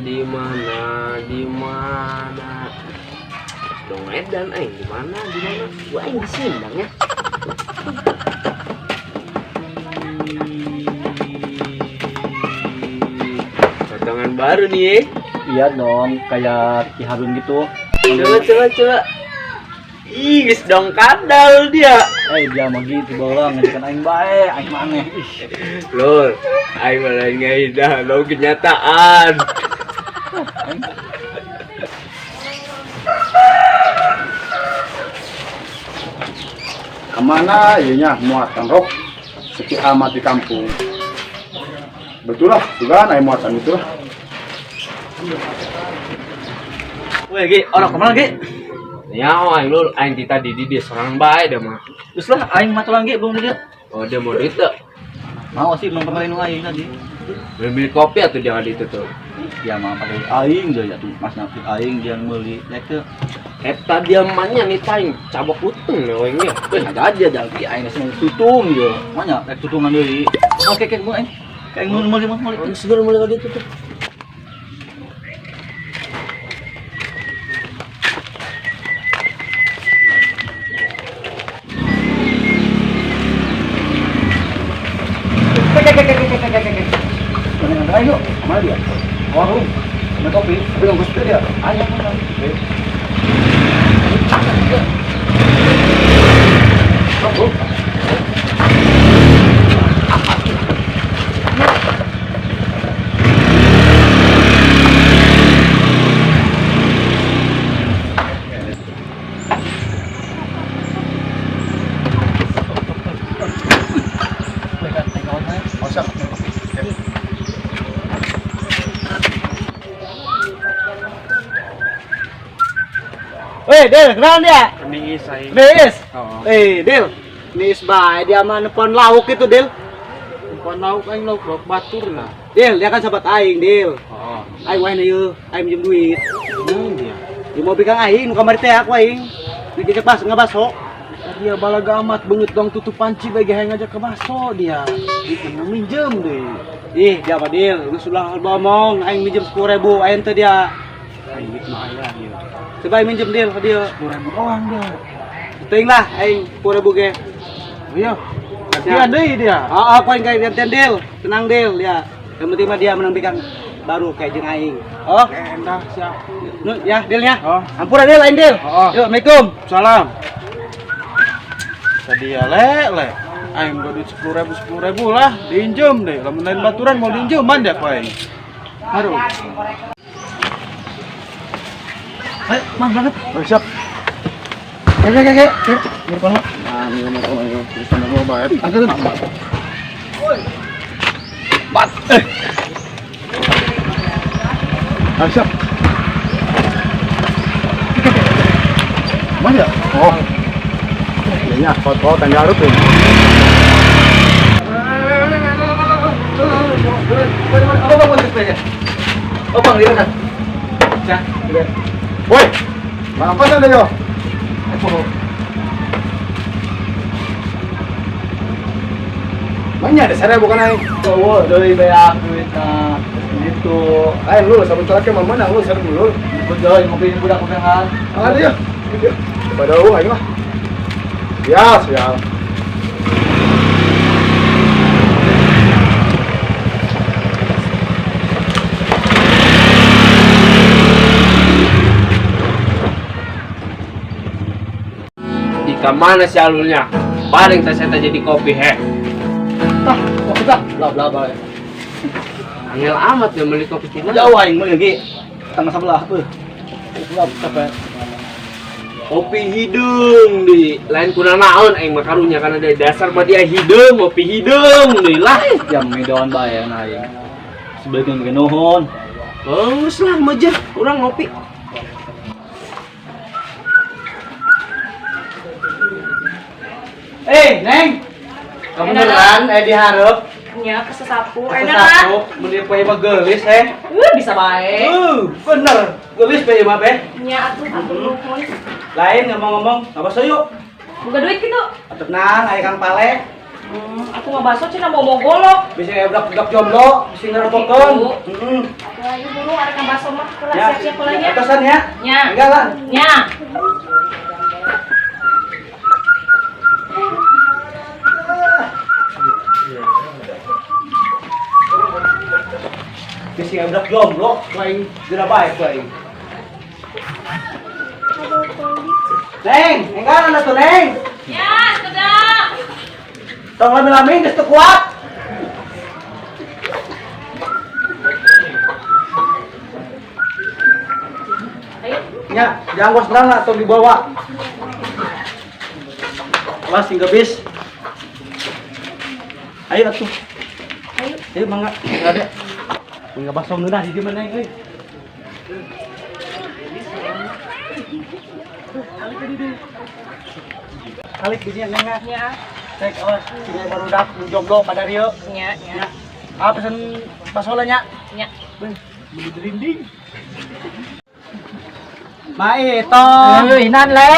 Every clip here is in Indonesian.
di mana? Dong Edan, di mana? Gua di Sindang ya. Potongan baru nih ya. Iya dong, kayak Ki Harun gitu. Coba. Ih, geus dong kadal dia. Dia mah gitu bolang, ngajakan aing bae, aing maneh. Lol, aing malah ngaidah lo kenyataan. Kemana ianya muatan rok sepi amat di kampung. Betul lah, juga aing muatan itu lah. Weh, Gi, orang kemana, Gi? Ya, aing tadi di dia seorang bae dah mah. Terus lah, aing mah tulang Gi, belum dilihat. Oh, dia mau duit tak? Mau sih, belum kemarin aing tadi. Beli kopi atau jangan itu tuh? Dia mah pakai aing dia tuh, Mas Nafid aing dia meuli. Ya ke Eta dia mannya nih taing cabok putung lewengnya. ada aja jadi aing geus tutung dia. Manya rek tutungan deui. Oke, Bu aing. Kayak meuli. Segera mulai ka ditu tuh. Ayo, kemana dia? Warung, ada kopi, tapi nggak gusto dia. Ayo, Weh, Del, kenal dia? Niis aing. Niis. Oh. Del. Niis bae dia mah nepon lauk itu, Del. Bukan lauk aing lauk batur lah. Del, dia kan sahabat aing, Del. Oh. Aing wae ieu, aing minjem duit. Nah dia. Di mobil kang aing, nu kamari teh aku aing. Dikit pas ngabaso. Dia balaga amat beungeut dong tutup panci bagi hayang ngajak ke baso dia. Itu minjem deh. Ih, dia apa, Del? Lu sudah ngomong, aing minjem 10.000, aing teh dia. Aing itu mah aya dia. Coba aing minjem, Del, ke dia. 10.000 doang dia. Teuing lah aing 10.000 ge. Iya. Dia deui dia. Aku aing kayak gantian, Del. Tenang, Del, ya. Yang penting mah dia menemukan baru kayak jeung aing. Oh, Endah siap. nu ya, Del ya. Oh. Ampura, Del, aing, Del. Oh. Yuk, Assalamualaikum. Salam. Tadi ya le. Aing gua duit 10.000 lah, diinjem deh. Lamun lain baturan mau diinjeman dia ku aing. Aduh. Ayo, Mang banget. Oh, siap. Kayak. Depan lo. Nah, ini mau terus mau bayar. Angkat. Bat. Siap. Mana ya? Oh. Iya, foto tanggal itu. Oh, Bang, dia kan. Ya, Woi. Apa sih dia? Mana ada saya bukan aing. oh, dari beak duitna. Gitu. Aing lu sabun terakhir mana lu saya dulu. Betul, ngopiin budak kopehan. Ada dia. Pada lu aing lah. Ya, siap. Di mana si alurnya? Paling saya jadi kopi Tah, kok kita bla. Angel amat ya beli kopi Cina. Jauh aing meuli ge. Tengah sebelah beuh. Gelap capek. Kopi hidung di lain kuna naon aing mah karunya karena dari dasar mah dia hidung, kopi hidung deui lah. Jam medon bae na aing. Sebagian ge nuhun. Bagus lah mah urang ngopi. Neng. Kamu beneran diharap? Nya kesesapu, Satu, mending poe mah geulis bisa baik. Bener. Geulis poe mah beh. Nya atuh Lain ngomong-ngomong, apa yuk? buka duit gitu. Tenang, aya Kang Pale. Aku mah bakso cina mau golok. Bisa budak jomblo, bisa ngerobokan. Heeh. Aku ayo dulu ada kan bakso mah. Kula Ya, siap-siap pulanya. atasan ya. Nya. Enggak lah. Nya. Bisa budak jomblo, lain tidak baik lain. Neng, enggak ada tuh Neng. Ya, sudah. Tong lami-lami geus teu kuat. Ayo. Ya, jangan gos berang lah, tong dibawa. Awas hingga bis. Ayo atuh. Ayo mangga, enggak ada. Hingga bakso ngeunah di mana euy. Alik di dieu Neng. Nya. Cek awas, sini barudak jomblo pada Rio. Nya, nya. Ah pesen bakso lah nya. Nya. Beli derinding. Mae to. Nan le.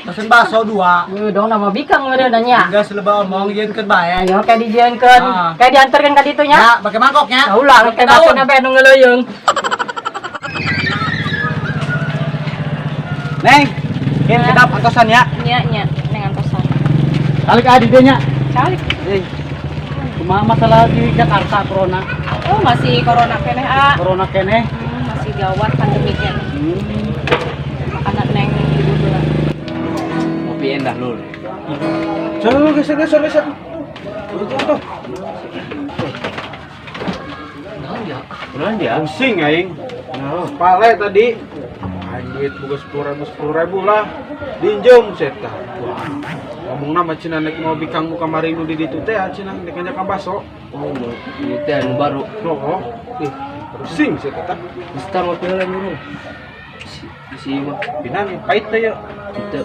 Pesen bakso 2. Dong nama bikang ngeureun nya. Enggak seleba omong yeun keun bae. Ayo kayak dijieunkeun, Ah. kayak dianterkeun ka ditu nya. Ya, pakai mangkoknya. Ulah kayak bakuna bae nu ngeuleuyeung. Neng, kieu kedap angkosan ya. Nya, nya. Dengan pesan. Alik adi teh nya. Calik. Kumaha masalah di Jakarta corona? Oh, masih corona keneh, ah. Corona keneh. Masih gawat pandemi keneh. Makanan neng ibu dulu. Kopi endah lul. Geser. Tuh. Kurang dia. Pusing aing. Nah, pale tadi. Aing duit boga 10.000 lah. Dinjem seta. Ngomongna mah cenah nek mau bikang muka marinu di ditu teh cenah nek ngajak ka baso. Oh, ini teh anu baru. Loh. Ih, pusing seta. Mister mau pilih dulu. Si mah Pinan pait teh ya. itu.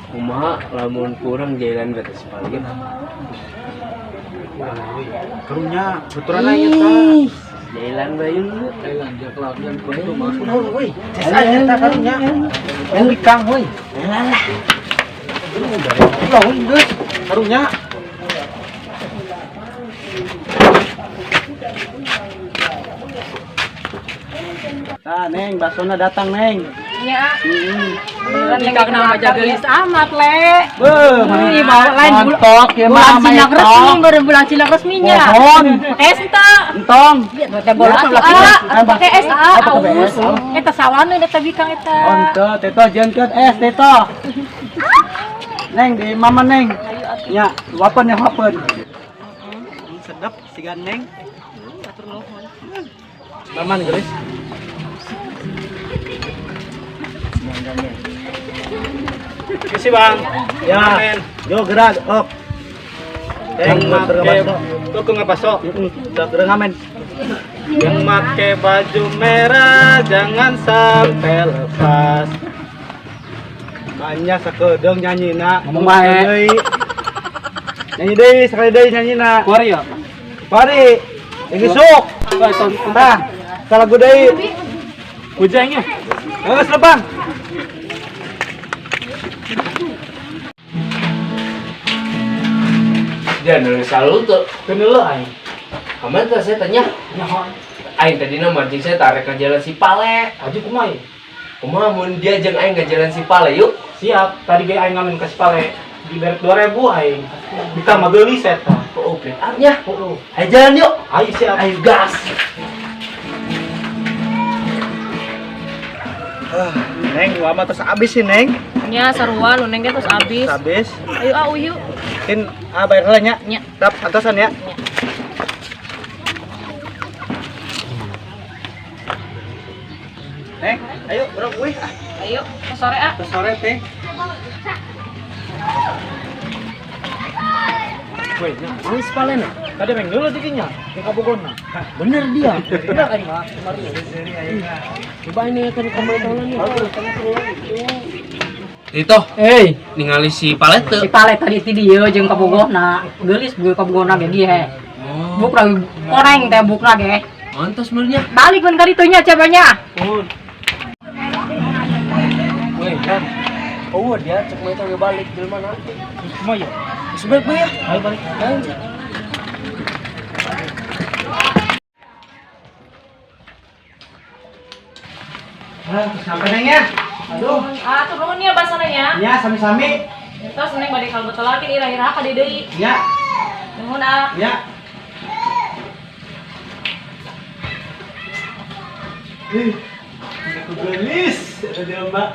Kumaha lamun kurang jalan batas paling. Karunya baturan aing eta. Jalan bayun. Thailand jak lawan kudu masuk. Woi, saya eta karunya. Yang bikang woi. Lawan geus. Karunya. Nah, Neng, bakso datang, Neng. Nya. Kan bikang nama jagelis amat le. Beuh, bawa lain montok ya bulan mah silang resmi, baru bulan silang resminya. Mohon. Es ta. Entong. Iya, teh bola Ya, tuh pakai ah, pakai es ah, pakai aus. es, oh. Eta sawana eta bikang eta. Onto, teto jengkeut es teto. Neng di mama Neng. Nya, wapen ya wapen. Sedap sigan Neng. Maman guys. Kasih Bang. Ya. Yo gerak, op. Yang make tukang ngapaso. Udah gerak ngamen. Yang make baju merah jangan sampai lepas. Banyak sakedeng nyanyina. Ngomong bae. Nyanyi deui, sekali deui nyanyina. Kuari ya. Pari. Ini sok. Tah. Salah gue deui. Kujangnya. Geus lebang. Dia nulis selalu tuh kenal aing. Kamu tuh saya tanya. Aing tadi nama mancing saya tarik ke jalan Sipale. Aji kumai. Kumaha mun dia jeung aing ke jalan Sipale yuk. Siap. Tadi ge aing ngamen ke Sipale. Di beret 2.000 aing. Kita mah geuli eta. Oh, oke. Arnya. Heeh. Ayo jalan yuk. Ayo siap. Ayo gas. Neng, wama terus abis sih Neng. Nya sarua nu neng ge terus abis. Abis. Ayo ah uyu. Mungkin bayar heula nya. Nya. Dap atasan ya. Neng, ayo bro kuy. Ayo ke sore ah. Ke sore teh. Woi, ini Sipale na. Tadi meng dulu dikinya, ke Kabogona. Bener dia. Bener aing mah. Coba ini akan kemarin Itu, ningali si Palet teu. Si Palet tadi ti dieu jeung kabogona. Geulis beuh kabogona ge dieu he. Buk lagi koreng teh bukna ge. Mantos merenya. Balik mun ka ditu nya cebanya. Woi, kan. Oh, dia cek mau itu balik di mana? Semua ya. Sebaik ya. Ayo balik. Sampai neng ya. Aduh. Turun ya basananya. Ya, sami-sami. Terus neng balik kalau betul lagi ira-ira ka deui. Ya. Nuhun ah. Ya. Aku gelis, ada Mbak.